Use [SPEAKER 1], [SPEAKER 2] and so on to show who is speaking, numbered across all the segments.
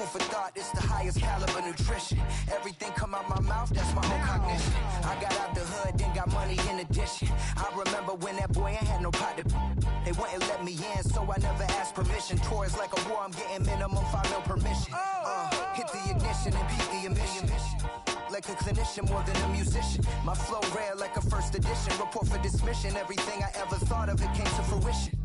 [SPEAKER 1] Food for thought, it's the highest caliber nutrition. Everything come out my mouth, that's my own cognition. I got out the hood, then got money in addition. I remember when that boy ain't had no pot to. They wouldn't let me in, so I never asked permission. Tours like a war, I'm getting minimum 5 mil permission. Hit the ignition and beat the emission. Like a clinician more than a musician. My flow rare like a first edition. Report for dismission. Everything I ever thought of, it came to fruition.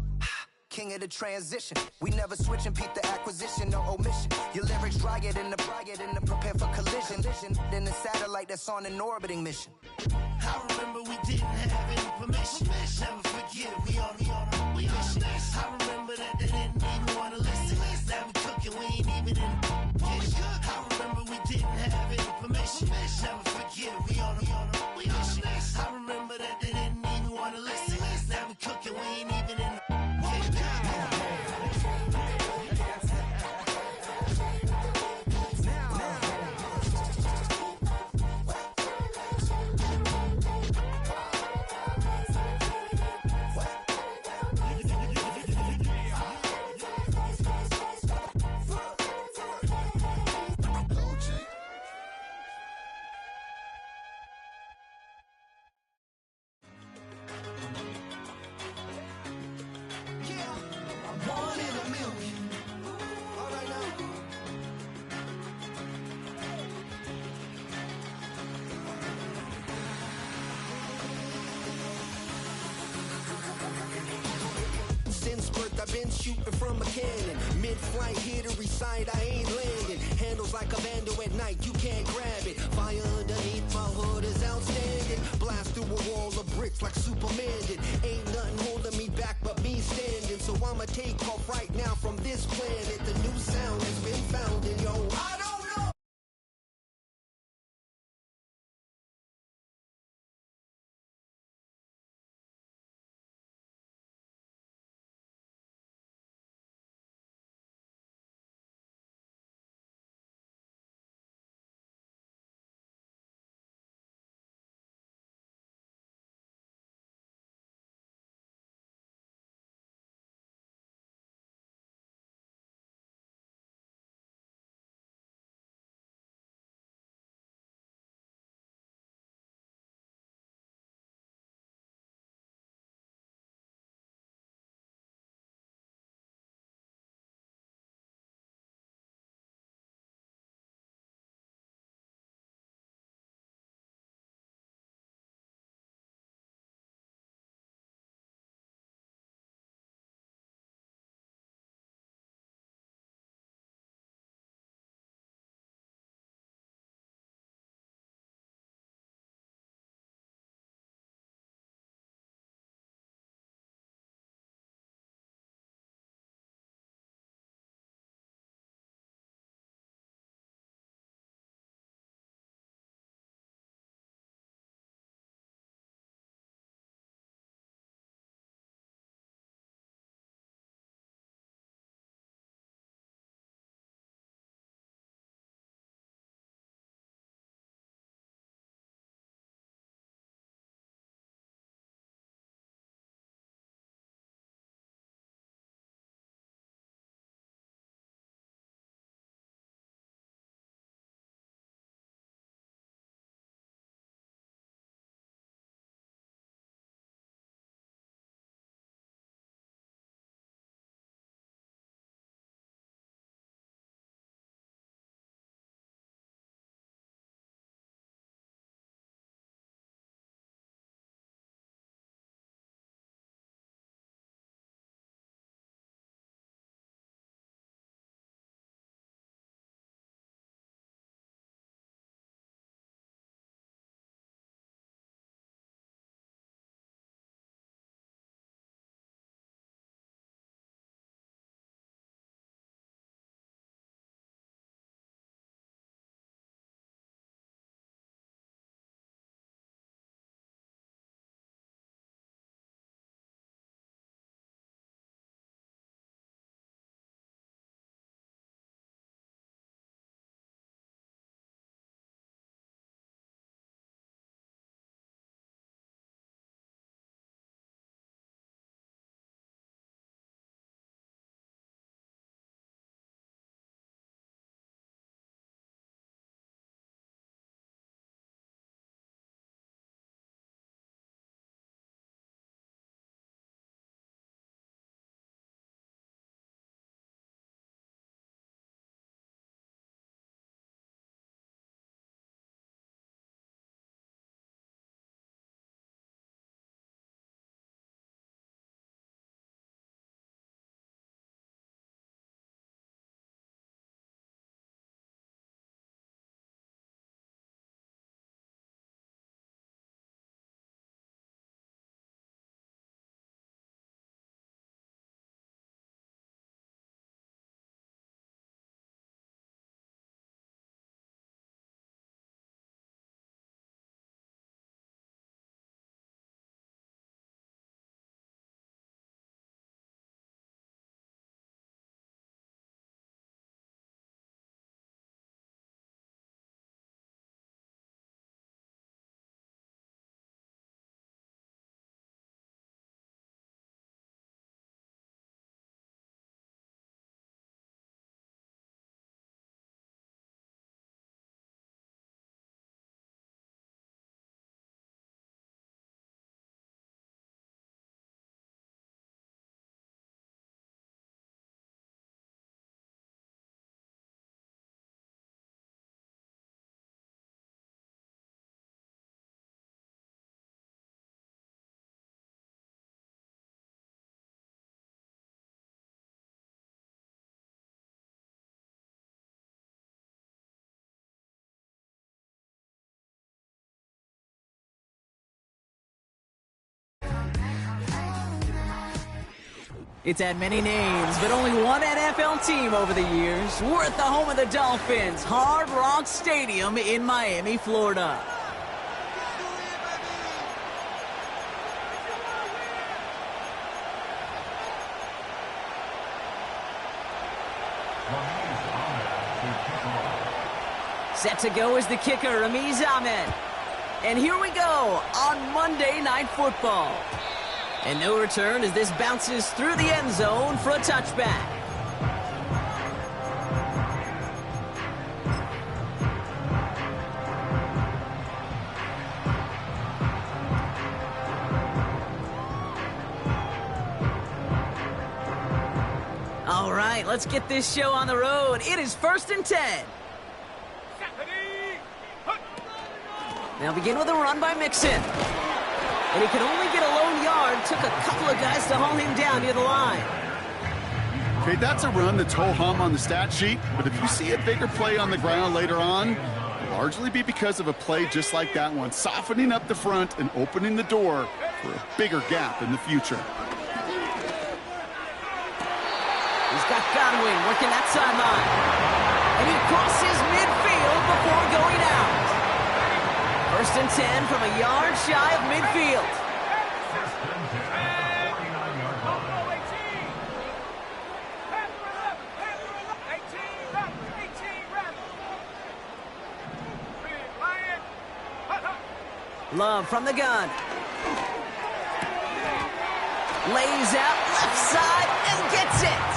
[SPEAKER 1] King of the transition. We never switch and peep the acquisition, no omission. Your lyrics dry it in the prepare for collision. Then the satellite that's on an orbiting mission.
[SPEAKER 2] I remember we didn't have any permission. Never forget, we on a mission. I remember that they didn't even want to listen. Now we cooking, we ain't even in the kitchen. I remember we didn't have any permission. Never forget, we on a mission. I remember that they didn't even want to listen. Now we cooking, we ain't even in the I've been shooting from a cannon. Mid-flight, here to recite, I ain't landing. Handles like a vandal at night, you can't grab it. Fire underneath my hood is outstanding. Blast through a wall of bricks like Superman did. Ain't nothing holding me back but me standing. So I'ma take off right now from this planet. The new sound has been found in yo. I don't
[SPEAKER 3] It's had many names, but only one NFL team over the years. We're at the home of the Dolphins, Hard Rock Stadium in Miami, Florida. Set to go is the kicker, Ramiz Ahmed. And here we go on Monday Night Football. And no return as this bounces through the end zone for a touchback. All right, let's get this show on the road. It is 1st and 10. They'll begin with a run by Mixon. And he could only get a lone yard. Took a couple of guys to haul him down near the line.
[SPEAKER 4] Okay, that's a run that's ho-hum on the stat sheet. But if you see a bigger play on the ground later on, it'll largely be because of a play just like that one, softening up the front and opening the door for a bigger gap in the future.
[SPEAKER 3] He's got Godwin working that sideline. And he crosses midfield before going out. 1st and 10 from a yard shy of midfield. Love from the gun. Lays out left side and gets it.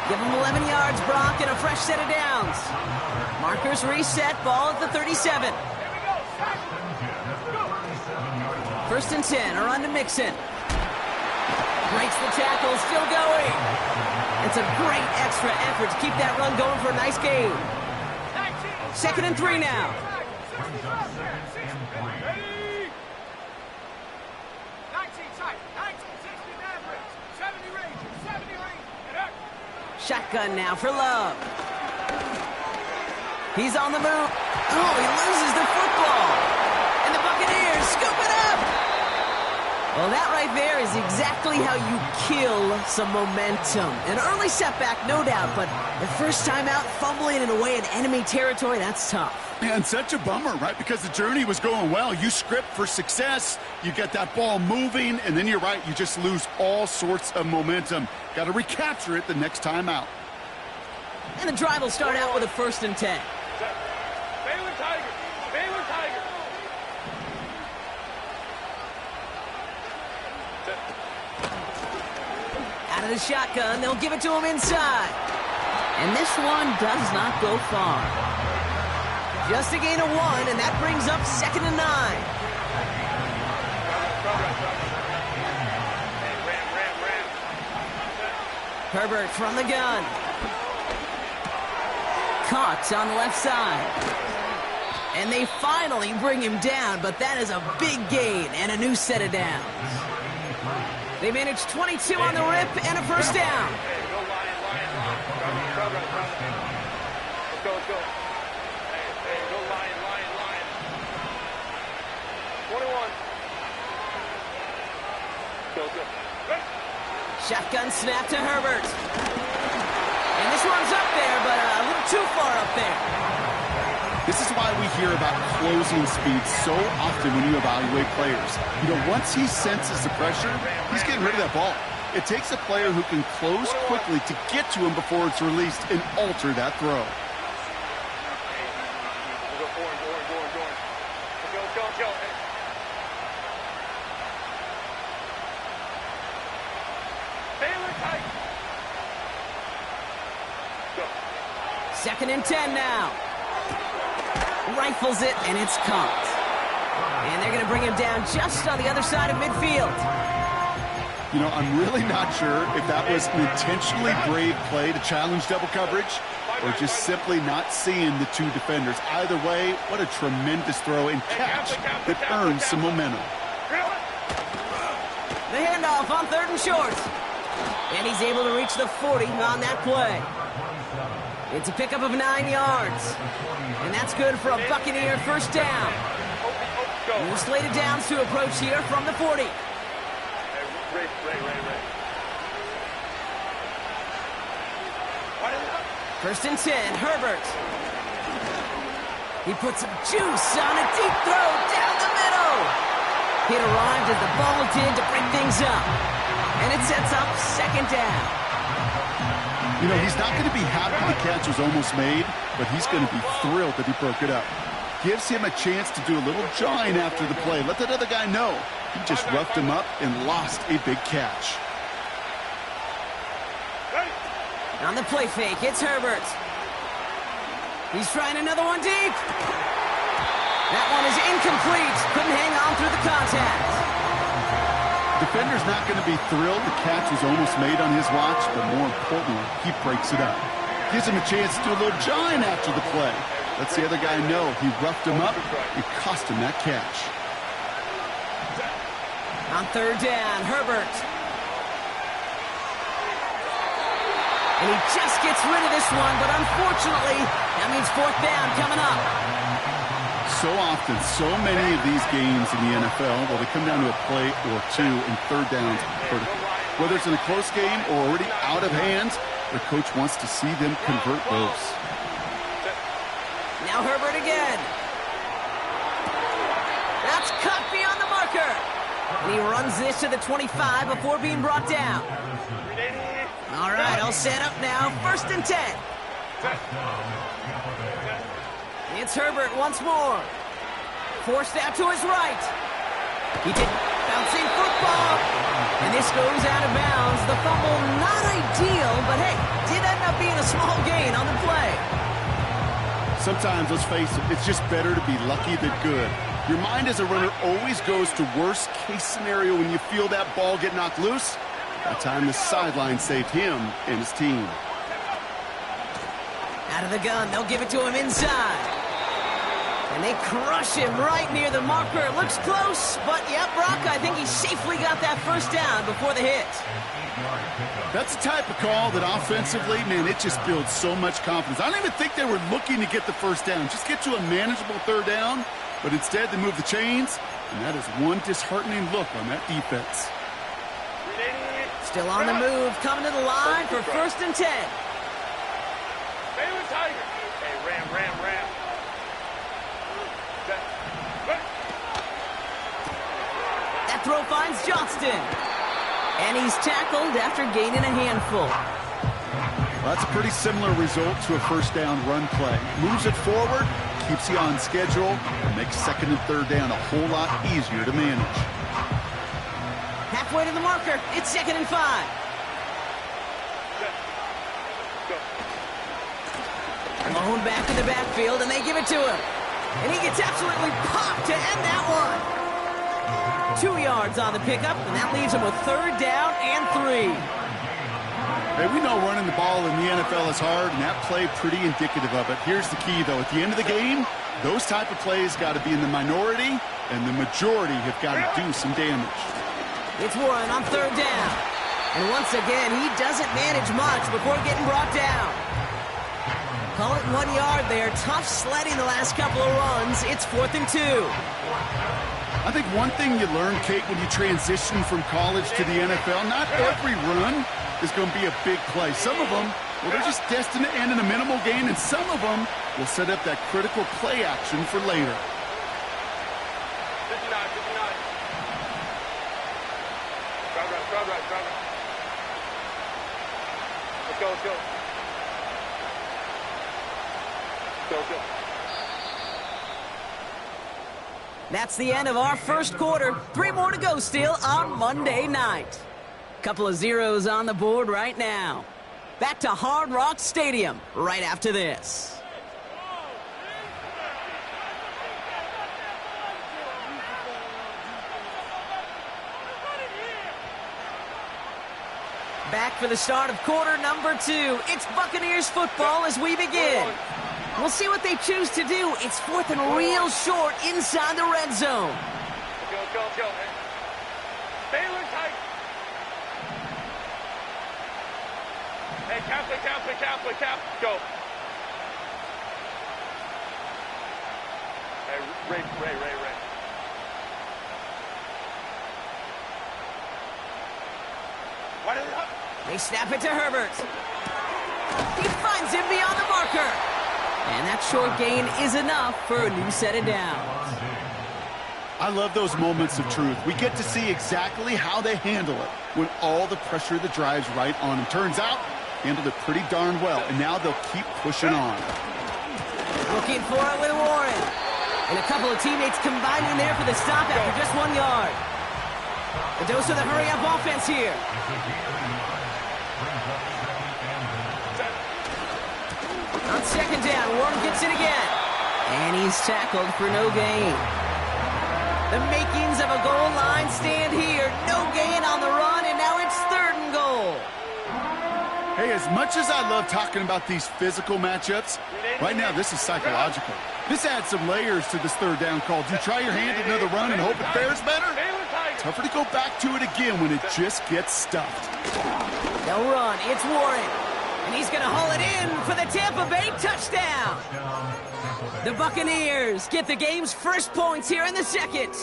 [SPEAKER 3] Give him 11 yards, Brock, and a fresh set of downs. Markers reset, ball at the 37. 1st and 10, a run to Mixon. Breaks the tackle, still going. It's a great extra effort to keep that run going for a nice gain. 2nd and 3 now. Shotgun now for Love. He's on the move. Oh, he loses the football. And the Buccaneers scoop it up. Well, that right there is exactly how you kill some momentum. An early setback, no doubt, but the first time out, fumbling it away in enemy territory, that's tough.
[SPEAKER 4] And such a bummer, right? Because the journey was going well. You script for success, you get that ball moving, and then you're right, you just lose all sorts of momentum. Got to recapture it the next time out.
[SPEAKER 3] And the drive will start out with a 1st and 10.
[SPEAKER 5] Baylor Tigers! Baylor Tigers!
[SPEAKER 3] Out of the shotgun, they'll give it to him inside. And this one does not go far. Just a gain of 1, and that brings up 2nd and 9. Herbert from the gun. Caught on the left side. And they finally bring him down, but that is a big gain and a new set of downs. They managed 22 on the rip and a 1st down.
[SPEAKER 5] Let's go. Hey, go Lion. 21. Go.
[SPEAKER 3] Shotgun snap to Herbert. And this one's up there, but a little too far up there.
[SPEAKER 4] This is why we hear about closing speed so often when you evaluate players. You know, once he senses the pressure, he's getting rid of that ball. It takes a player who can close quickly to get to him before it's released and alter that throw.
[SPEAKER 5] Go.
[SPEAKER 3] 2nd and 10 now. Rifles it, and it's caught. And they're going to bring him down just on the other side of midfield.
[SPEAKER 4] You know, I'm really not sure if that was an intentionally brave play to challenge double coverage or just simply not seeing the two defenders. Either way, what a tremendous throw and catch that earns some momentum.
[SPEAKER 3] The handoff on 3rd and short. And he's able to reach the 40 on that play. It's a pickup of 9 yards. And that's good for a Buccaneer 1st down. New slated downs to approach here from the 40. First and 10, Herbert. He puts some juice on a deep throw down the middle. It arrived as the ball did to break things up. And it sets up second down.
[SPEAKER 4] You know, he's not going to be happy the catch was almost made, but he's going to be thrilled that he broke it up. Gives him a chance to do a little jawing after the play. Let that other guy know. He just roughed him up and lost a big catch.
[SPEAKER 3] On the play fake, it's Herbert. He's trying another one deep. That one is incomplete. Couldn't hang on through the contact.
[SPEAKER 4] Defender's not going to be thrilled the catch was almost made on his watch, but more importantly, he breaks it up. Gives him a chance to do a little jawing after the play. Lets the other guy know he roughed him up. It cost him that catch.
[SPEAKER 3] On third down, Herbert. And he just gets rid of this one, but unfortunately, that means fourth down coming up.
[SPEAKER 4] So often, so many of these games in the NFL, well, they come down to a play or two and third downs critical. Whether it's in a close game or already out of hand, the coach wants to see them convert those.
[SPEAKER 3] Now Herbert again. That's cut beyond the marker. And he runs this to the 25 before being brought down. All right, all set up now. First and 10. It's Herbert once more. Forced out to his right. He did bouncing football. And this goes out of bounds. The fumble, not ideal, but hey, did end up being a small gain on the play.
[SPEAKER 4] Sometimes, let's face it, it's just better to be lucky than good. Your mind as a runner always goes to worst case scenario when you feel that ball get knocked loose. That time the sideline saved him and his team.
[SPEAKER 3] Out of the gun, they'll give it to him inside. And they crush him right near the marker. It looks close, but yeah, Brock, I think he safely got that first down before the hit.
[SPEAKER 4] That's the type of call that offensively, man, it just builds so much confidence. I don't even think they were looking to get the first down. Just get to a manageable third down, but instead they move the chains, and that is one disheartening look on that defense.
[SPEAKER 3] Still on the move, coming to the line for first and 10.
[SPEAKER 5] Baylor Tiger. Hey, ram.
[SPEAKER 3] That throw finds Johnston. And he's tackled after gaining a handful.
[SPEAKER 4] Well, that's a pretty similar result to a first down run play. Moves it forward, keeps you on schedule, and makes second and third down a whole lot easier to manage.
[SPEAKER 3] Halfway to the marker, it's second and 5. Malone back in the backfield, and they give it to him. And he gets absolutely popped to end that one. 2 yards on the pickup, and that leaves him with third down and 3.
[SPEAKER 4] Hey, we know running the ball in the NFL is hard, and that play pretty indicative of it. Here's the key, though. At the end of the game, those type of plays got to be in the minority, and the majority have got to do some damage.
[SPEAKER 3] It's Warren on third down. And once again, he doesn't manage much before getting brought down. Call it 1 yard there. Tough sledding the last couple of runs. It's 4th and 2.
[SPEAKER 4] I think one thing you learn, Kate, when you transition from college to the NFL, not every run is going to be a big play. Some of them, well, they're just destined to end in a minimal gain, and some of them will set up that critical play action for later.
[SPEAKER 5] 59. Drive right. Let's go. Go.
[SPEAKER 3] That's the end of our first quarter. 3 more to go still on Monday night. Couple of zeros on the board right now. Back to Hard Rock Stadium right after this. Back for the start of quarter number 2. It's Buccaneers football as we begin. We'll see what they choose to do. It's 4th and real short inside the red zone.
[SPEAKER 5] Go. Baylor Tiger. Hey, cap. Go. Hey, Ray. Why did it up?
[SPEAKER 3] They snap it to Herbert. He finds him beyond the marker. And that short gain is enough for a new set of downs.
[SPEAKER 4] I love those moments of truth. We get to see exactly how they handle it when all the pressure that drives right on them. Turns out, handled it pretty darn well, and now they'll keep pushing on.
[SPEAKER 3] Looking for it with Warren. And a couple of teammates combining there for the stop after just 1 yard. A dose of the hurry-up offense here. On second down, Warren gets it again. And he's tackled for no gain. The makings of a goal line stand here. No gain on the run, and now it's 3rd and goal.
[SPEAKER 4] Hey, as much as I love talking about these physical matchups, right now this is psychological. This adds some layers to this 3rd down call. Do you try your hand at another run and hope it fares better? Tougher to go back to it again when it just gets stuffed.
[SPEAKER 3] They'll run. It's Warren. And he's going to haul it in for the Tampa Bay touchdown. The Buccaneers get the game's first points here in the second.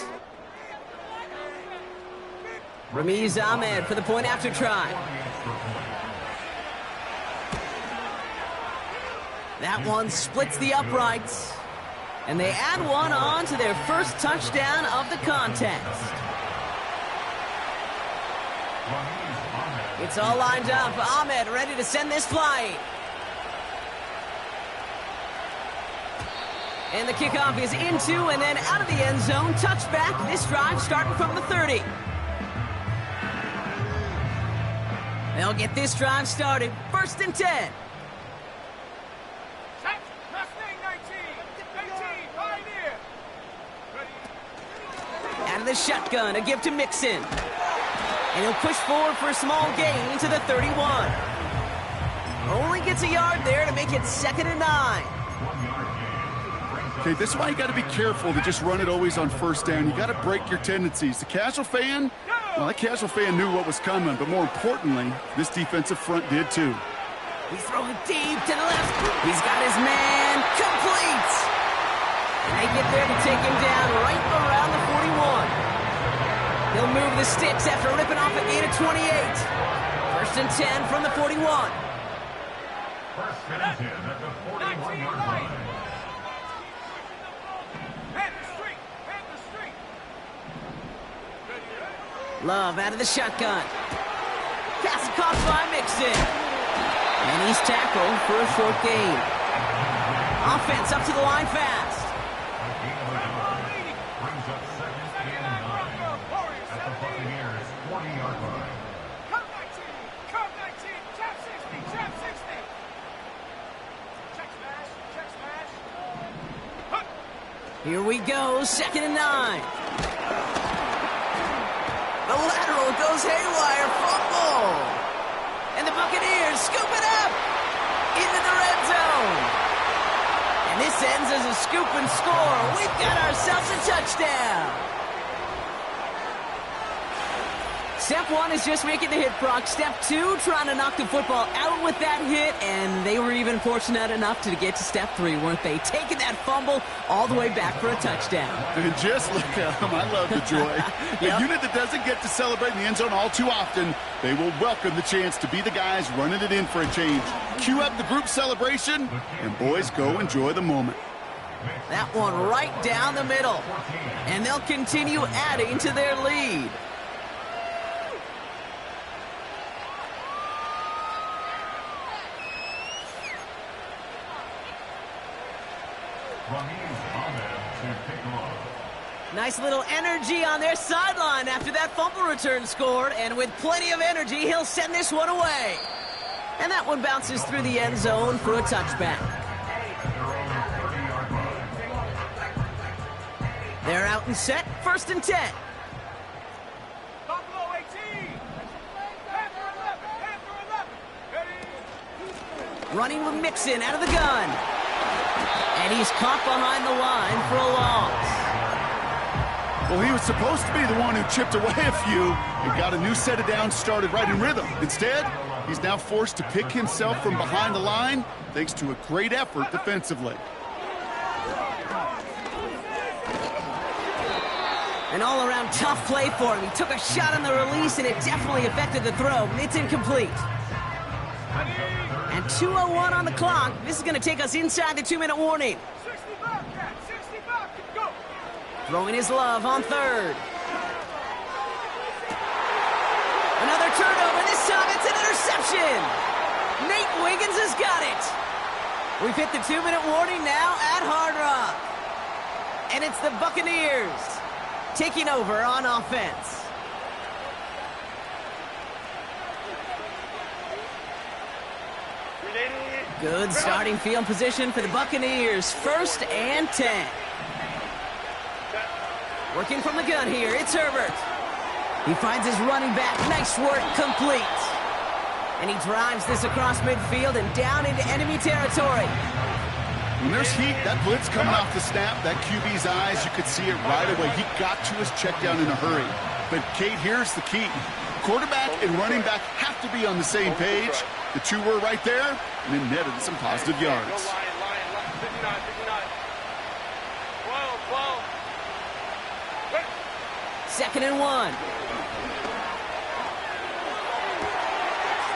[SPEAKER 3] Ramiz Ahmed for the point after try. That one splits the uprights. And they add one on to their first touchdown of the contest. It's all lined up. Ahmed ready to send this flight. And the kickoff is into and then out of the end zone. Touchback. This drive starting from the 30. They'll get this drive started. 1st and 10. Out of the shotgun, a give to Mixon. And he'll push forward for a small gain to the 31. Only gets a yard there to make it 2nd and 9.
[SPEAKER 4] Okay, this is why you got to be careful to just run it always on 1st down. You got to break your tendencies. The casual fan, well, that casual fan knew what was coming, but more importantly, this defensive front did too.
[SPEAKER 3] He's throwing deep to the left. He's got his man complete. And they get there to take him down right around the 41. He'll move the sticks after ripping off a gain of 28. 1st and 10 from the 41.
[SPEAKER 6] 1st and 10 at the 41-yard line.
[SPEAKER 3] Love out of the shotgun. Pass caught by Mixon. And he's tackled for a short gain. Offense up to the line fast.
[SPEAKER 6] Brings up 2nd and 9 at the Buccaneers' 40-yard line.
[SPEAKER 5] Come 19, trap 60, trap 60. Check smash.
[SPEAKER 3] Here we go, 2nd and 9. The lateral goes haywire, fumble. And the Buccaneers scoop it up into the red zone. And this ends as a scoop and score. We've got ourselves a touchdown. Step 1 is just making the hit, Brock. Step 2, trying to knock the football out with that hit, and they were even fortunate enough to get to step 3, weren't they? Taking that fumble all the way back for a touchdown.
[SPEAKER 4] And just look at them. I love the joy.
[SPEAKER 3] Yep.
[SPEAKER 4] A unit that doesn't get to celebrate in the end zone all too often, they will welcome the chance to be the guys running it in for a change. Cue up the group celebration, and boys, go enjoy the moment.
[SPEAKER 3] That one right down the middle. And they'll continue adding to their lead. Nice little energy on their sideline after that fumble return scored, and with plenty of energy, he'll send this one away. And that one bounces through the end zone for a touchback. They're out and set, 1st and 10.
[SPEAKER 5] Buffalo 18. Panther 11.
[SPEAKER 3] Running with Mixon out of the gun. And he's caught behind the line for a loss.
[SPEAKER 4] Well, he was supposed to be the one who chipped away a few and got a new set of downs started right in rhythm. Instead, he's now forced to pick himself from behind the line thanks to a great effort defensively.
[SPEAKER 3] An all-around tough play for him. He took a shot on the release, and it definitely affected the throw. It's incomplete. And With 2:01 on the clock, this is going to take us inside the 2-minute warning.
[SPEAKER 5] 60 back, Cat. 60 back. Go.
[SPEAKER 3] Throwing his love on third. Another turnover. This time it's an interception. Nate Wiggins has got it. We've hit the 2-minute warning now at Hard Rock. And it's the Buccaneers taking over on offense. Good starting field position for the Buccaneers. 1st and 10. Working from the gun here, it's Herbert. He finds his running back. Nice work, complete. And he drives this across midfield and down into enemy territory.
[SPEAKER 4] When there's heat, that blitz coming off the snap, that QB's eyes, you could see it right away. He got to his check down in a hurry. But, Kate, here's the key. Quarterback and running back have to be on the same page. The two were right there, and it netted some positive yards.
[SPEAKER 5] 59, 59. 12.
[SPEAKER 3] 2nd and 1.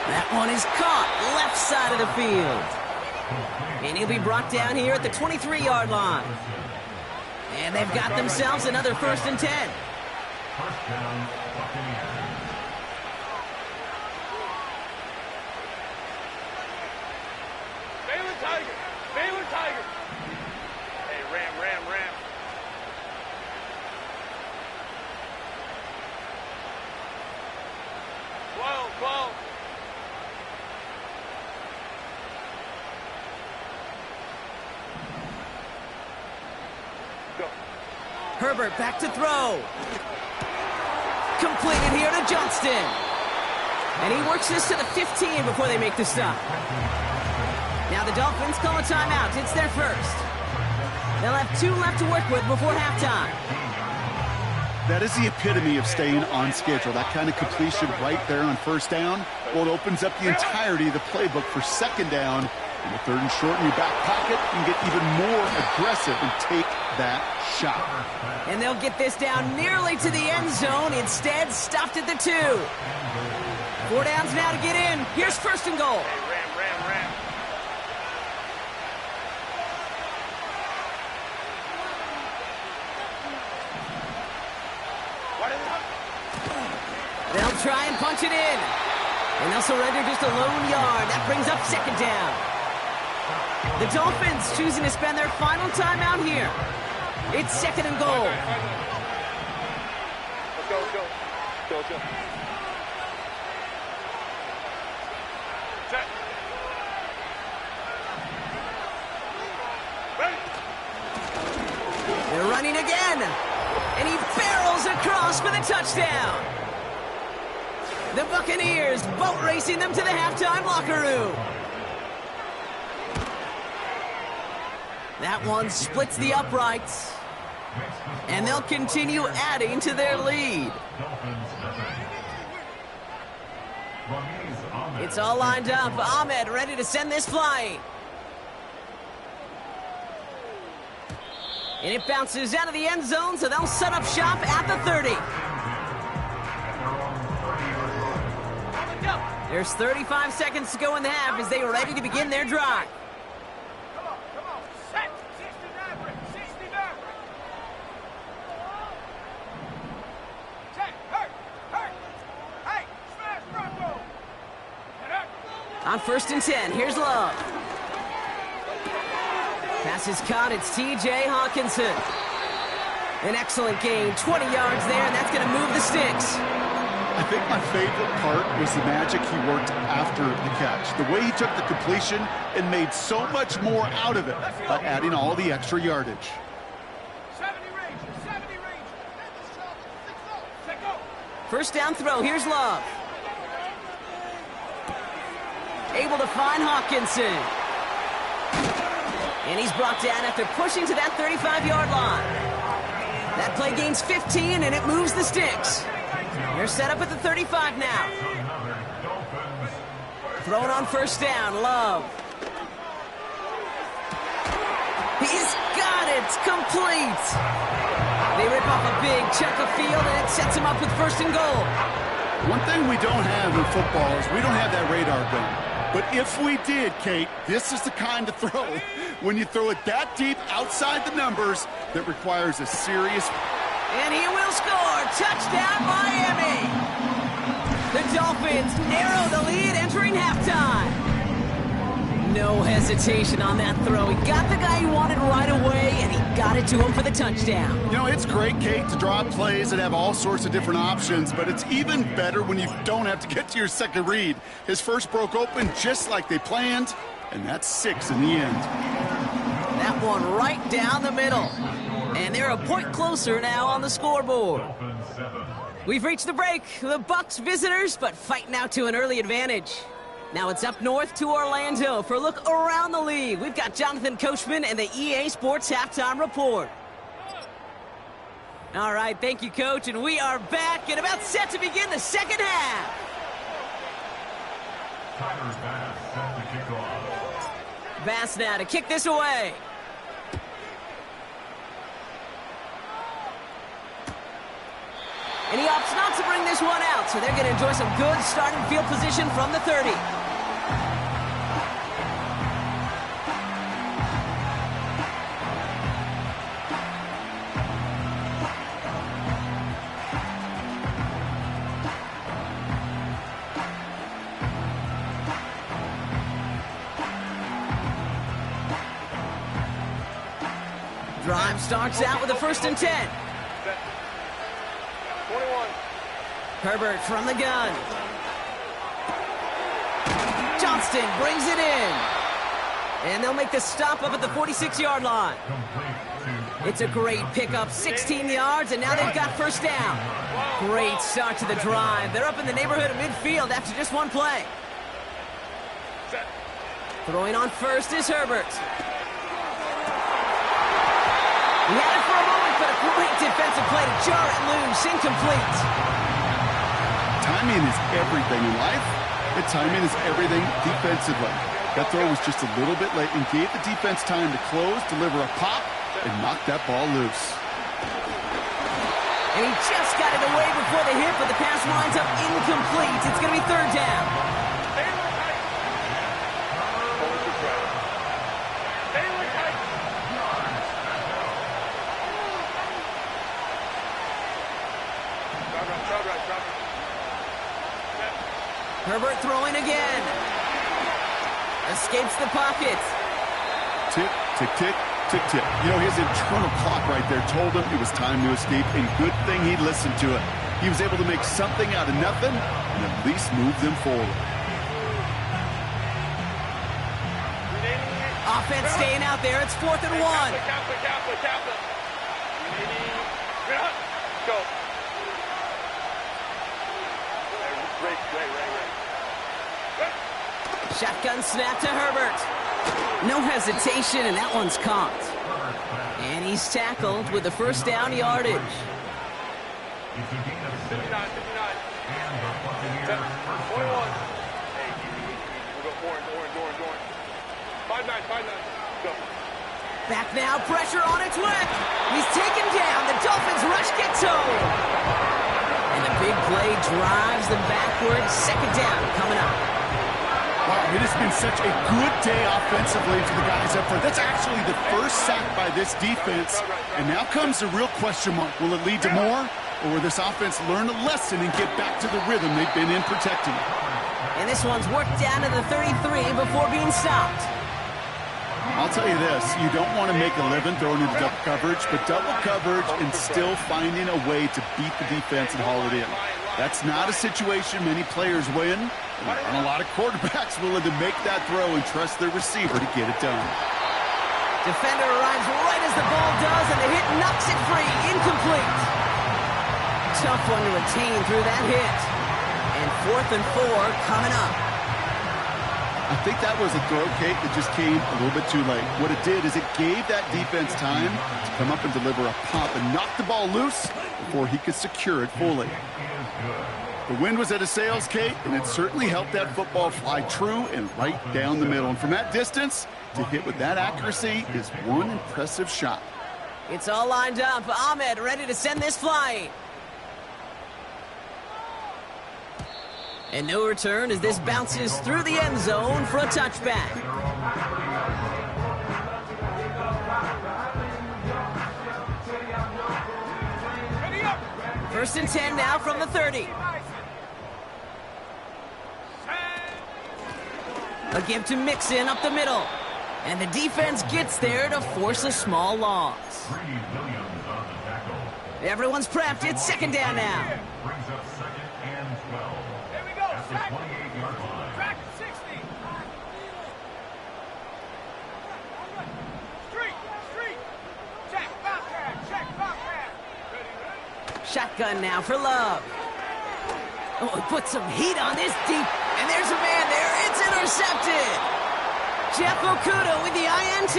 [SPEAKER 3] That one is caught left side of the field. And he'll be brought down here at the 23-yard line. And they've got themselves another 1st and 10.
[SPEAKER 6] First down, Buccaneers.
[SPEAKER 5] Baylor Tiger. Hey, Ram. 12. Go.
[SPEAKER 3] Herbert back to throw. Completed here to Johnston. And he works this to the 15 before they make the stop. Now the Dolphins call a timeout. It's their first. They'll have 2 left to work with before halftime.
[SPEAKER 4] That is the epitome of staying on schedule. That kind of completion right there on 1st down. Well, it opens up the entirety of the playbook for 2nd down. And the 3rd and short in your back pocket, you can get even more aggressive and take that shot.
[SPEAKER 3] And they'll get this down nearly to the end zone. Instead, stopped at the 2. 4 downs now to get in. Here's 1st and goal.
[SPEAKER 5] Hey, Ram.
[SPEAKER 3] They'll try and punch it in. And they'll surrender just a lone yard. That brings up 2nd down. The Dolphins choosing to spend their final timeout here. It's 2nd and goal.
[SPEAKER 5] Go. Check. Ready.
[SPEAKER 3] They're running again. And he barrels across for the touchdown. The Buccaneers boat racing them to the halftime locker room. That one splits the uprights. And they'll continue adding to their lead. It's all lined up. Ahmed ready to send this flying. And it bounces out of the end zone, so they'll set up shop at the 30. There's 35 seconds to go in the half as they are ready to begin their drive.
[SPEAKER 5] Come on. Set. 60 Maverick. Check. Hurt. Hey, smash Bronco.
[SPEAKER 3] On 1st and 10, here's Love. Pass is caught, it's T.J. Hawkinson. An excellent gain, 20 yards there, and that's going to move the sticks.
[SPEAKER 4] I think my favorite part was the magic he worked after the catch. The way he took the completion and made so much more out of it by adding all the extra yardage.
[SPEAKER 5] 70 Ranger. Set go.
[SPEAKER 3] 1st down throw, here's Love. Able to find Hawkinson. And he's brought down after pushing to that 35-yard line. That play gains 15, and it moves the sticks. They're set up at the 35 now. Thrown on 1st down, Love. He's got it, complete. They rip off a big chunk of field, and it sets him up with 1st and goal.
[SPEAKER 4] One thing we don't have in football is we don't have that radar gun. But if we did, Kate, this is the kind of throw, when you throw it that deep outside the numbers, that requires a serious...
[SPEAKER 3] And he will score. Touchdown, Miami. The Dolphins narrow the lead entering halftime. No hesitation on that throw. He got the guy he wanted right away, and he got it to him for the touchdown.
[SPEAKER 4] You know, it's great, Kate, to draw plays and have all sorts of different options, but it's even better when you don't have to get to your second read. His first broke open just like they planned, and that's 6 in the end.
[SPEAKER 3] That one right down the middle. And they're a point closer now on the scoreboard. We've reached the break. The Bucs visitors, but fighting out to an early advantage. Now it's up north to Orlando for a look around the league. We've got Jonathan Coachman and the EA Sports Halftime Report. All right, thank you, Coach. And we are back and about set to begin the second half.
[SPEAKER 6] Tyler Bass set the kickoff.
[SPEAKER 3] Bass now to kick this away. And he opts not to bring this one out, so they're going to enjoy some good starting field position from the 30. Drive starts out with a 1st and 10.
[SPEAKER 5] 21.
[SPEAKER 3] Herbert from the gun. Johnston brings it in. And they'll make the stop up at the 46-yard line. It's a great pickup, 16 yards, and now they've got 1st down. Great start to the drive. They're up in the neighborhood of midfield after just one play. Throwing on 1st is Herbert. He had it for a moment, but a great defensive play to jar it loose, incomplete.
[SPEAKER 4] Timing is everything in life, and timing is everything defensively. That throw was just a little bit late and gave the defense time to close, deliver a pop, and knock that ball loose.
[SPEAKER 3] And he just got it away before the hit, but the pass winds up incomplete. It's going to be 3rd down. Herbert throwing again. Escapes the pocket.
[SPEAKER 4] Tick, tick, tick, tick, tick. You know, his internal clock right there told him it was time to escape, and good thing he listened to it. He was able to make something out of nothing and at least move them forward.
[SPEAKER 3] Offense staying out there. It's 4th and 1.
[SPEAKER 5] Go.
[SPEAKER 3] Shotgun snap to Herbert. No hesitation, and that one's caught. And he's tackled with the 1st down yardage.
[SPEAKER 6] It's a gain of 6.
[SPEAKER 5] 59.
[SPEAKER 6] And the Buccaneers 1st
[SPEAKER 5] 21.
[SPEAKER 6] down.
[SPEAKER 5] Hey, we'll go orange. 5-9. Go.
[SPEAKER 3] Back now, pressure on its way. He's taken down. The Dolphins rush gets home. And the big play drives them backwards. 2nd down coming up.
[SPEAKER 4] Wow, it has been such a good day offensively for the guys up there. That's actually the 1st sack by this defense. And now comes the real question mark. Will it lead to more? Or will this offense learn a lesson and get back to the rhythm they've been in protecting?
[SPEAKER 3] And this one's worked down to the 33 before being stopped.
[SPEAKER 4] I'll tell you this, you don't want to make a living throwing into double coverage, but double coverage and still finding a way to beat the defense and haul it in. That's not a situation many players win, and there aren't a lot of quarterbacks willing to make that throw and trust their receiver to get it done.
[SPEAKER 3] Defender arrives right as the ball does, and the hit knocks it free. Incomplete. Tough one to retain through that hit. And 4th and 4 coming up.
[SPEAKER 4] I think that was a throw, Kate, that just came a little bit too late. What it did is it gave that defense time to come up and deliver a pop and knock the ball loose before he could secure it fully. The wind was at his sails, Kate, and it certainly helped that football fly true and right down the middle. And from that distance, to hit with that accuracy is one impressive shot.
[SPEAKER 3] It's all lined up. Ahmed ready to send this flying. And no return as this bounces through the end zone for a touchback. First and 10 now from the 30. A give to Mixon up the middle. And the defense gets there to force a small loss. Everyone's prepped. It's second down now.
[SPEAKER 6] Brings up second and 12.
[SPEAKER 5] Here we go.
[SPEAKER 6] At the 28-yard line.
[SPEAKER 5] Track 60. Street. Check, Bobcat. Ready.
[SPEAKER 3] Shotgun now for Love. Oh, he put some heat on this deep. And there's a man there. It's intercepted. Jeff Okuda with the INT.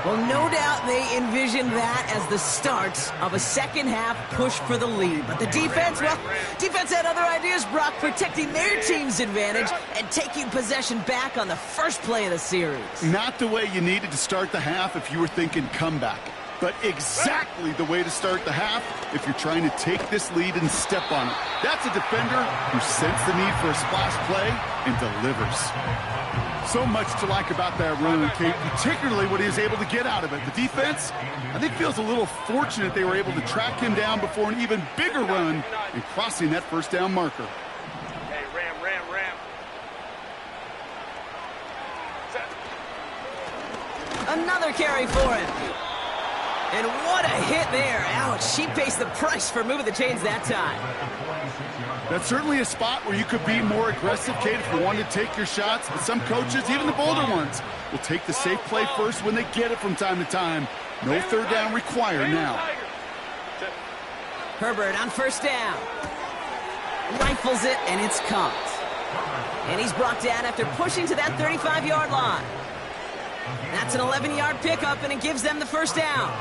[SPEAKER 3] Well, no doubt they envisioned that as the start of a second-half push for the lead. But the defense, well, defense had other ideas, Brock, protecting their team's advantage and taking possession back on the first play of the series.
[SPEAKER 4] Not the way you needed to start the half if you were thinking comeback, but exactly the way to start the half if you're trying to take this lead and step on it. That's a defender who sensed the need for a splash play and delivers. So much to like about that run, Kate, particularly what he was able to get out of it. The defense, I think, feels a little fortunate they were able to track him down before an even bigger run and crossing that first down marker.
[SPEAKER 5] Hey, ram.
[SPEAKER 3] Another carry for him. And what a hit there. Ouch, she pays the price for moving the chains that time.
[SPEAKER 4] That's certainly a spot where you could be more aggressive, Kate, if you wanted to take your shots. But some coaches, even the bolder ones, will take the safe play first when they get it from time to time. No third down required now.
[SPEAKER 3] Herbert on first down. Rifles it, and it's caught. And he's brought down after pushing to that 35-yard line. That's an 11-yard pickup, and it gives them the first down.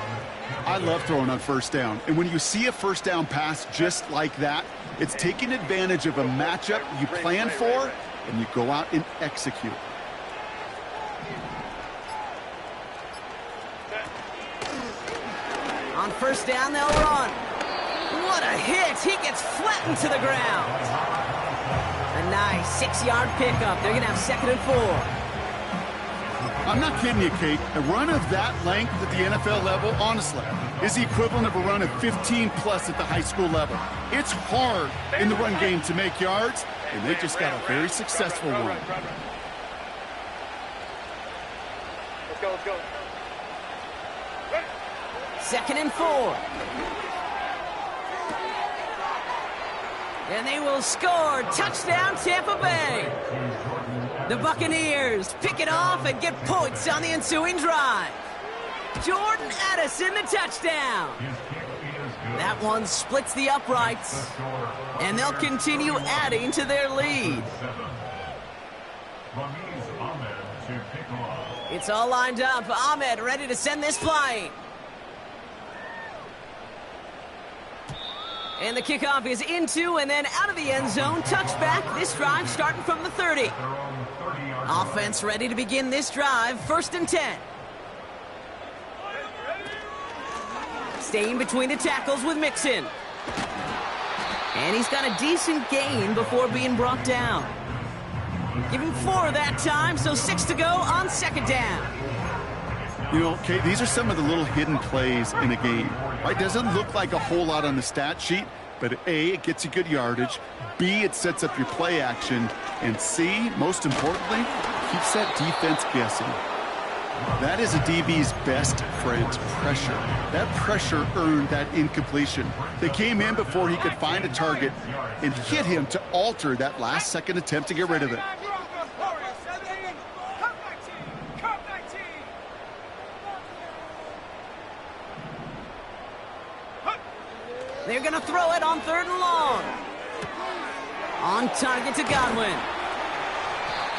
[SPEAKER 4] I love throwing on first down. And when you see a first down pass just like that, it's taking advantage of a matchup you plan for, and you go out and execute.
[SPEAKER 3] On first down, they'll run. What a hit. He gets flattened to the ground. A nice 6-yard pickup. They're going to have second and 4.
[SPEAKER 4] I'm not kidding you, Kate. A run of that length at the NFL level, honestly, is the equivalent of a run of 15-plus at the high school level. It's hard in the run game to make yards, and they just got a very successful one.
[SPEAKER 5] Let's go.
[SPEAKER 3] Second and 4. And they will score. Touchdown, Tampa Bay. The Buccaneers pick it off and get points on the ensuing drive. Jordan Addison, the touchdown. That one splits the uprights, and they'll continue adding to their lead. It's all lined up. Ahmed ready to send this flying. And the kickoff is into and then out of the end zone. Touchback. This drive starting from the 30. Offense ready to begin this drive. First and 10. Staying between the tackles with Mixon. And he's got a decent gain before being brought down. Give him 4 that time, so 6 to go on second down.
[SPEAKER 4] You know, Kate, these are some of the little hidden plays in a game, right? Doesn't look like a whole lot on the stat sheet, but A, it gets you good yardage, B, it sets up your play action, and C, most importantly, keeps that defense guessing. That is a DB's best friend, pressure. That pressure earned that incompletion. They came in before he could find a target and hit him to alter that last-second attempt to get rid of it.
[SPEAKER 3] They're going to throw it on 3rd and long. On target to Godwin.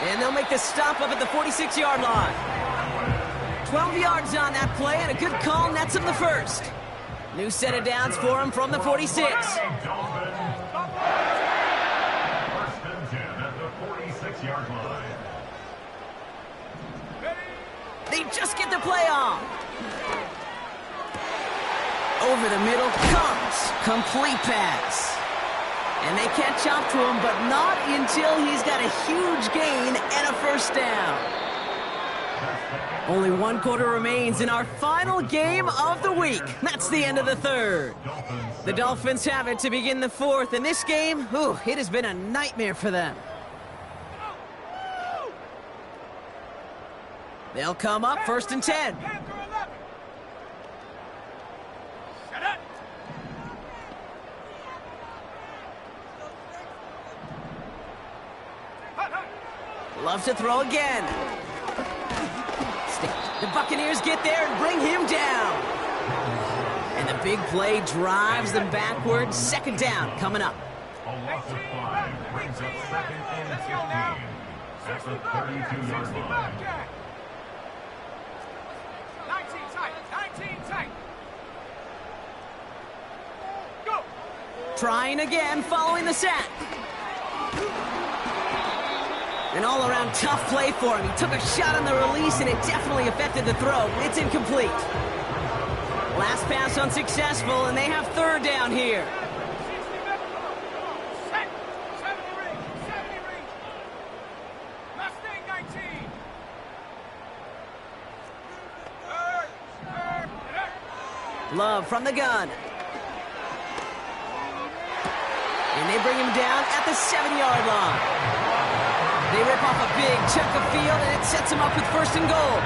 [SPEAKER 3] And they'll make the stop up at the 46-yard line. 12 yards on that play, and a good call nets him the first. New set of downs for him from the 46.
[SPEAKER 6] First and 10 at the 46-yard line.
[SPEAKER 3] They just get the play on. Over the middle comes complete pass. And they catch up to him, but not until he's got a huge gain and a first down. Only one quarter remains in our final game of the week. That's the end of the third. The Dolphins have it to begin the fourth, and this game, it has been a nightmare for them. They'll come up 1st and 10. Love to throw again. The Buccaneers get there and bring him down. And the big play drives them backwards. 2nd down coming up.
[SPEAKER 6] A loss of 5 brings up 2nd and 15 at the 32-yard line.
[SPEAKER 5] 19 tight. Go.
[SPEAKER 3] Trying again following the sack. An all-around tough play for him. He took a shot on the release, and it definitely affected the throw. It's incomplete. Last pass unsuccessful, and they have 3rd down here.
[SPEAKER 5] 70 range. Mustang 19.
[SPEAKER 3] Love from the gun. And they bring him down at the 7-yard line. They rip off a big chunk of field, and it sets them up with 1st and goal.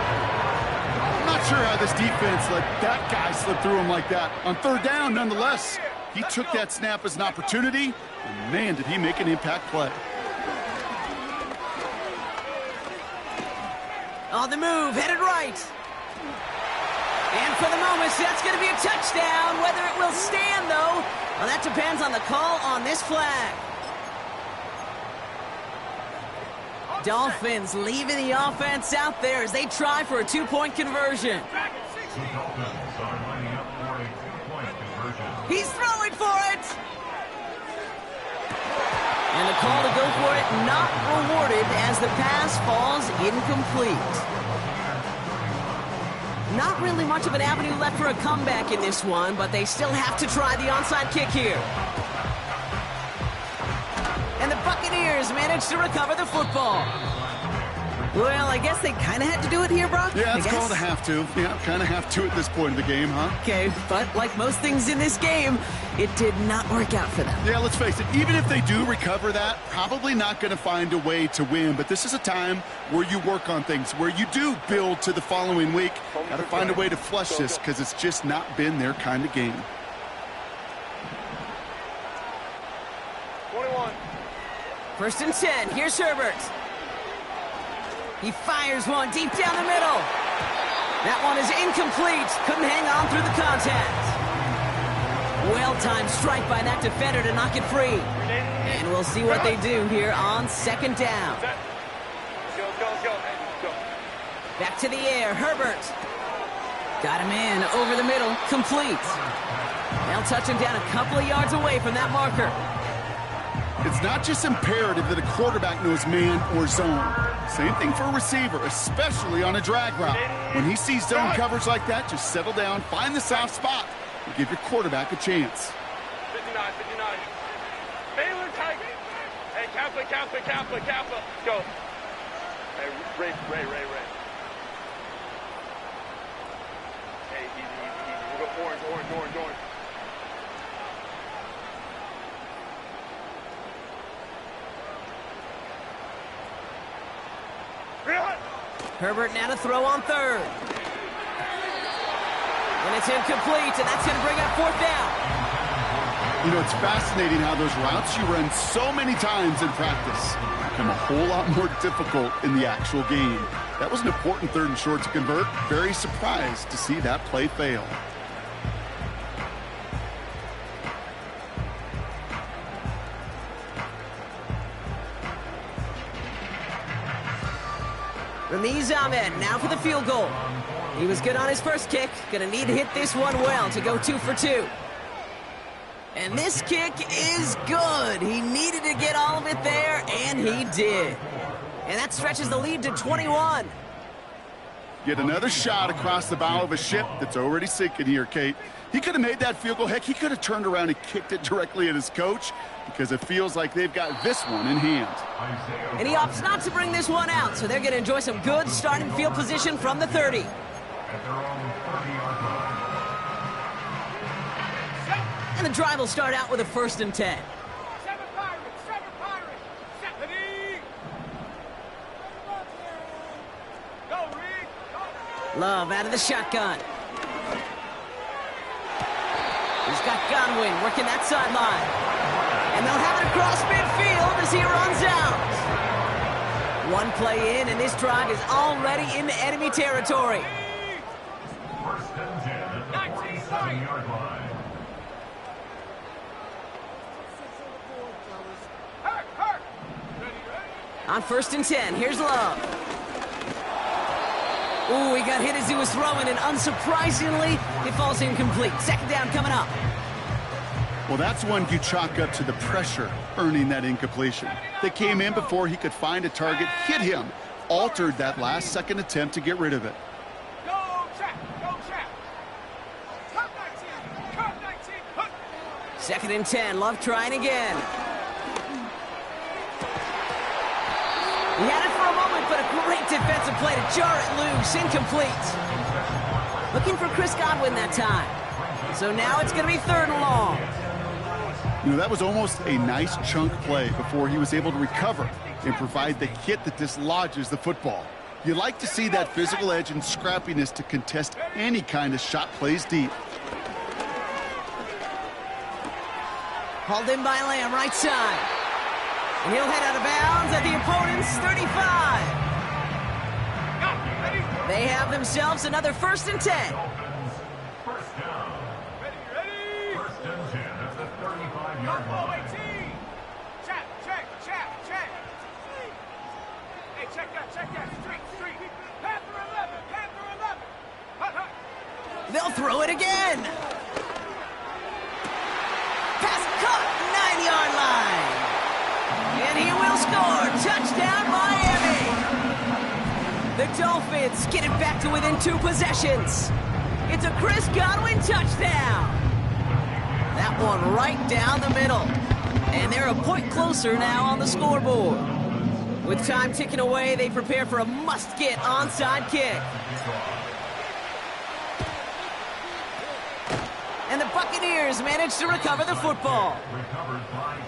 [SPEAKER 4] I'm not sure how this defense let that guy slip through him like that. On 3rd down, nonetheless, he took that snap as an opportunity, and man, did he make an impact play.
[SPEAKER 3] On the move, headed right. And for the moment, that's going to be a touchdown. Whether it will stand, though, well, that depends on the call on this flag. Dolphins leaving the offense out there as they try for a 2-point conversion.
[SPEAKER 6] The Dolphins are lining up for a 2-point conversion.
[SPEAKER 3] He's throwing for it! And the call to go for it not rewarded as the pass falls incomplete. Not really much of an avenue left for a comeback in this one, but they still have to try the onside kick here. And the Buccaneers manage to recover the football. Well, I guess they kind of had to do it here, Brock.
[SPEAKER 4] Yeah, it's called a have to. Yeah, kind of have to at this point in the game, huh?
[SPEAKER 3] Okay, but like most things in this game, it did not work out for them.
[SPEAKER 4] Yeah, let's face it, even if they do recover that, probably not going to find a way to win. But this is a time where you work on things, where you do build to the following week. Got to find a way to flush this because it's just not been their kind of game.
[SPEAKER 5] 21.
[SPEAKER 3] 1st and 10, here's Herbert. He fires one deep down the middle. That one is incomplete. Couldn't hang on through the contact. Well-timed strike by that defender to knock it free. And we'll see what they do here on 2nd down.
[SPEAKER 5] Go.
[SPEAKER 3] Back to the air, Herbert. Got him in, over the middle, complete. They'll touch him down a couple of yards away from that marker.
[SPEAKER 4] It's not just imperative that a quarterback knows man or zone. Same thing for a receiver, especially on a drag route. When he sees zone coverage like that, just settle down, find the soft spot, and give your quarterback a chance.
[SPEAKER 5] 59. Baylor Tiger. Hey, Kappa. Go. Hey, Ray. Hey, easy. We'll go orange.
[SPEAKER 3] Herbert now to throw on 3rd. And it's incomplete, and that's going to bring up 4th down.
[SPEAKER 4] You know, it's fascinating how those routes you run so many times in practice become a whole lot more difficult in the actual game. That was an important 3rd and short to convert. Very surprised to see that play fail.
[SPEAKER 3] Ramiz Ahmed now for the field goal. He was good on his first kick. Going to need to hit this one well to go 2 for 2. And this kick is good. He needed to get all of it there, and he did. And that stretches the lead to 21.
[SPEAKER 4] Yet another shot across the bow of a ship that's already sinking here, Kate. He could have made that field goal. Heck, he could have turned around and kicked it directly at his coach because it feels like they've got this one in hand.
[SPEAKER 3] And he opts not to bring this one out, so they're going to enjoy some good starting field position from the 30.
[SPEAKER 6] At their own 30-yard line.
[SPEAKER 3] And the drive will start out with a 1st and 10.
[SPEAKER 5] Seven Pirates, set the knee. Go, Reed, go.
[SPEAKER 3] Love out of the shotgun. He's got Godwin working that sideline. And they'll have it across midfield as he runs out. One play in, and this drive is already into enemy territory.
[SPEAKER 6] 1st and 10 at the 47-yard line.
[SPEAKER 5] Hurt. Ready.
[SPEAKER 3] On 1st and 10, here's Love. Ooh, he got hit as he was throwing, and unsurprisingly, it falls incomplete. 2nd down coming up.
[SPEAKER 4] Well, that's one you chalk up to the pressure earning that incompletion. They came in before he could find a target, hit him, altered that last-second attempt to get rid of it.
[SPEAKER 5] Go, Jack. Cut 19. Hook.
[SPEAKER 3] 2nd and 10, Love trying again. He had it for a moment, but a great defensive play to jar it loose. Incomplete. Looking for Chris Godwin that time. So now it's going to be 3rd and long.
[SPEAKER 4] You know, that was almost a nice chunk play before he was able to recover and provide the hit that dislodges the football. You like to see that physical edge and scrappiness to contest any kind of shot plays deep.
[SPEAKER 3] Hauled in by Lamb, right side. And he'll head out of bounds at the opponent's 35. They have themselves another 1st and 10.
[SPEAKER 6] Dolphins, 1st down.
[SPEAKER 5] Ready.
[SPEAKER 6] 1st and 10 at the 35-yard
[SPEAKER 5] Go,
[SPEAKER 6] line.
[SPEAKER 5] 18. Check. Hey, check that. Street. Panther 11. Hut.
[SPEAKER 3] They'll throw it again. Pass caught, 9-yard line. And he will score. Touchdown, Miami. The Dolphins get it back to within 2 possessions. It's a Chris Godwin touchdown. That one right down the middle. And they're a point closer now on the scoreboard. With time ticking away, they prepare for a must-get onside kick. And the Buccaneers manage to recover the football.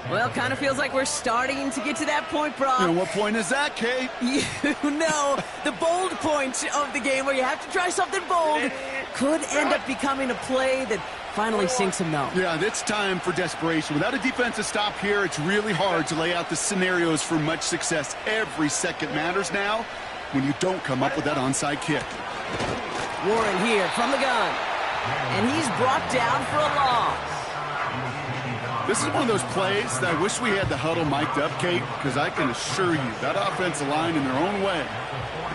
[SPEAKER 3] Well, kind of feels like we're starting to get to that point, Brock.
[SPEAKER 4] And what point is that, Kate?
[SPEAKER 3] You know, the bold point of the game where you have to try something bold could end up becoming a play that finally sinks him, though.
[SPEAKER 4] Yeah, it's time for desperation. Without a defensive stop here, it's really hard to lay out the scenarios for much success. Every second matters now when you don't come up with that onside kick.
[SPEAKER 3] Warren here from the gun. And he's brought down for a loss.
[SPEAKER 4] This is one of those plays that I wish we had the huddle mic'd up, Kate, because I can assure you that offensive line in their own way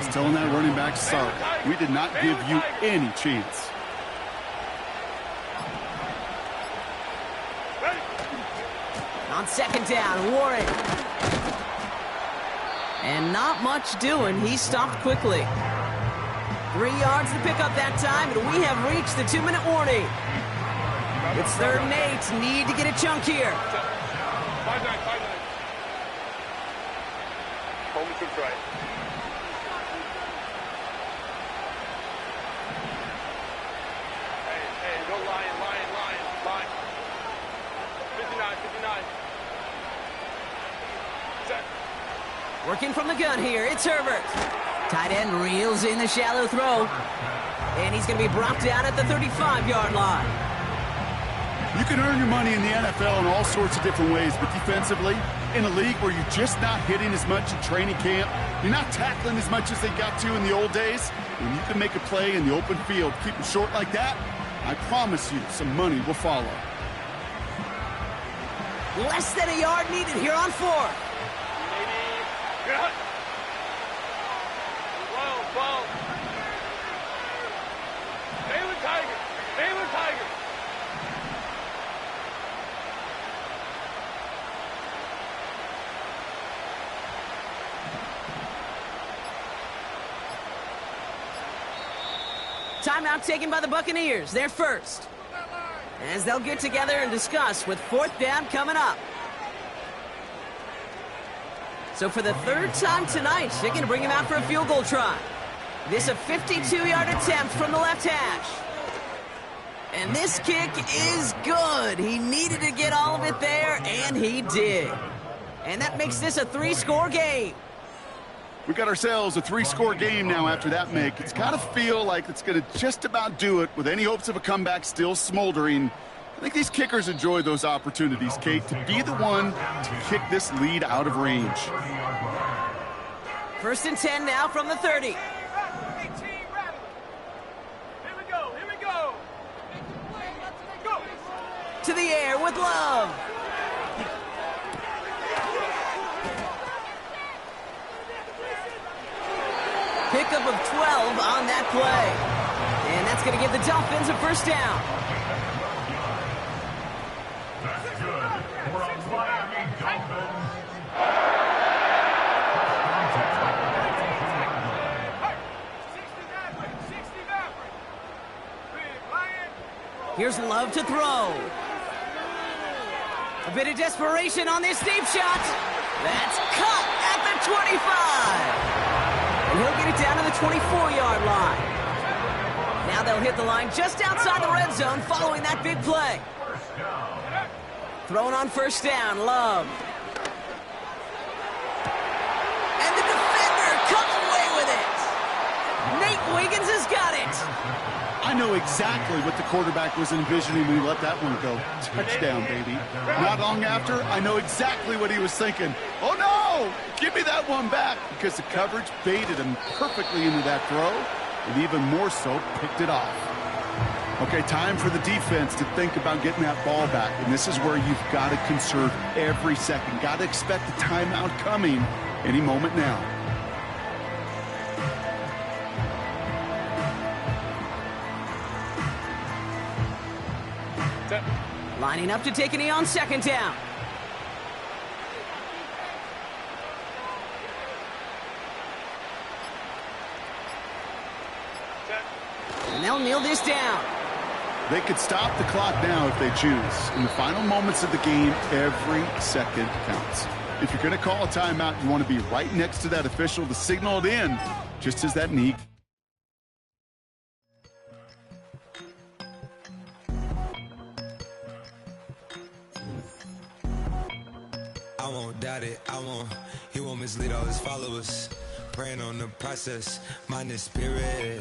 [SPEAKER 4] is telling that running back, sorry, we did not give you any chance.
[SPEAKER 3] On 2nd down, Warren. And not much doing. He stopped quickly. 3 yards to pick up that time, and we have reached the 2-minute warning. It's 3rd and 8. Need to get a chunk here.
[SPEAKER 5] 5-9. Home troops right. Hey, go line. 59. Set.
[SPEAKER 3] Working from the gun here, it's Herbert. Tight end reels in the shallow throw. And he's going to be brought down at the 35-yard line.
[SPEAKER 4] You can earn your money in the NFL in all sorts of different ways, but defensively, in a league where you're just not hitting as much in training camp, you're not tackling as much as they got to in the old days, when you can make a play in the open field, keep them short like that, I promise you some money will follow.
[SPEAKER 3] Less than a yard needed here on 4th.
[SPEAKER 5] Good. 12. Baylor Tiger.
[SPEAKER 3] timeout taken by the Buccaneers. They're first. As they'll get together and discuss with 4th down coming up. So for the 3rd time tonight, they're going to bring him out for a field goal try. This a 52-yard attempt from the left hash. And this kick is good. He needed to get all of it there, and he did. And that makes this a 3-score game.
[SPEAKER 4] We got ourselves a 3-score game now after that make. It's got to feel like it's going to just about do it with any hopes of a comeback still smoldering. I think these kickers enjoy those opportunities, Kate, to be the one to kick this lead out of range.
[SPEAKER 3] 1st and 10 now from the 30. To the air with Love. Pickup of 12 on that play. And that's going to give the Dolphins a 1st down.
[SPEAKER 6] That's good for a Miami Dolphins.
[SPEAKER 3] Here's Love to throw. A bit of desperation on this deep shot. That's cut at the 25. And he'll get it down to the 24-yard line. Now they'll hit the line just outside the red zone following that big play. Thrown on 1st down, Love. And the defender comes away with it. Nate Wiggins has got it.
[SPEAKER 4] I know exactly what the quarterback was envisioning when he let that one go. Touchdown, baby. Not long after, I know exactly what he was thinking. Oh, no! Give me that one back! Because the coverage baited him perfectly into that throw, and even more so, picked it off. Okay, time for the defense to think about getting that ball back, and this is where you've got to conserve every second. Got to expect the timeout coming any moment now.
[SPEAKER 3] Lining up to take a knee on 2nd down. And they'll kneel this down.
[SPEAKER 4] They could stop the clock now if they choose. In the final moments of the game, every second counts. If you're going to call a timeout, you want to be right next to that official to signal it in, just as that knee.
[SPEAKER 7] I won't doubt it, he won't mislead all his followers. Praying on the process, mind and spirit.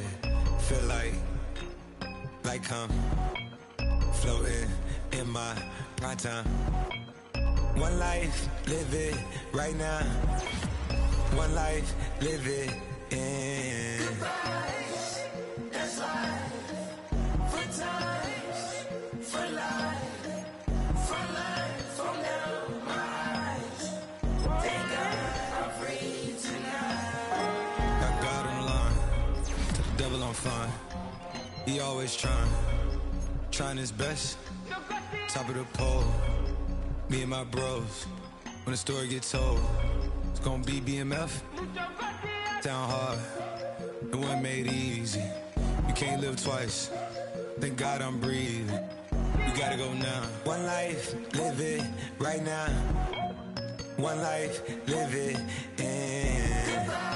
[SPEAKER 7] Feel like I'm floating in my prime time. One life, live it right now. One life, live it in. That's life, for times, for life. Fine. He always trying his best. Top of the pole, me and my bros. When the story gets told, it's gonna be BMF. Down hard, it wasn't made easy. You can't live twice. Thank God I'm breathing. We gotta go now. One life, live it right now. One life, live it in.